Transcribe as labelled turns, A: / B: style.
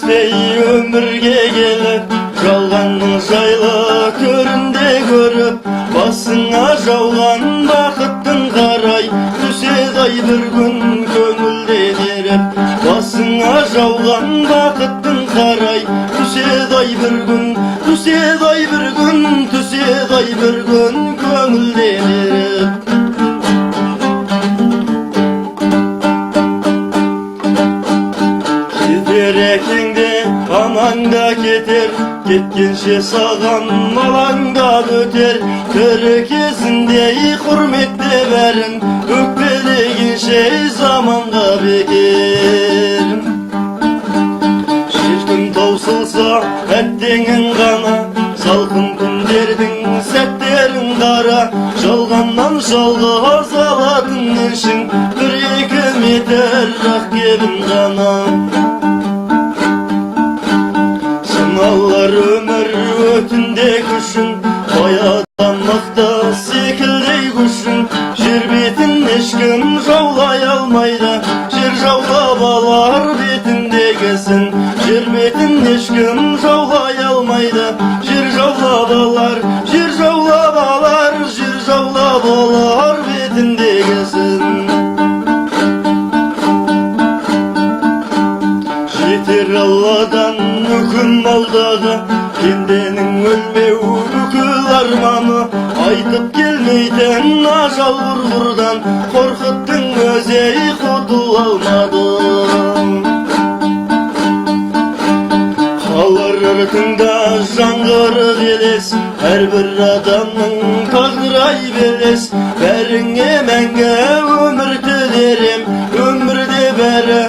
A: Естей өмірге келіп, жалғанның жайлы көрінде көріп, басыңа жауған бақыттың қарай, түседі-ай бір күн көңілде деріп. Басыңа жауған бақыттың қарай, түседі-ай бір күн, түседі-ай бір күн, түседі-ай бір күн көңілде деріп. Әкеңде аманда кетер, кеткенше саған малаңда өтер. Тірі кезінде құрметте бәрін, өкпелегенше заманға бекер. Шешкін таусылса әттеңін ғана, салқын күндердің сәттерін қара. Жалғаннан жалғыз алатын ішің, бір-екі метр ақ кебін ғана. Алар өмір өтінде күшін, баядан мықты секілдей күшін. Жер бетін ешкім жаулай алмайды, жер жаулап алар бетіндегісін. Жер бетін ешкім жаулай алмайды, жер жаулап алар, жер жаулап алар, жер жаулап алар бетіндегісін. Жетер Алладан үкім алдағы, пенденің өлмеу бүкіл арманы. Айтып келмейтін ажал құрғырдан, қорқыттың өзей құтыла алмады. Қалар ырқыңда жаңғырық елес, әрбір адамның тағдыры белес. Бәріңе мәңгі өмір тілерем, өмірде бәрі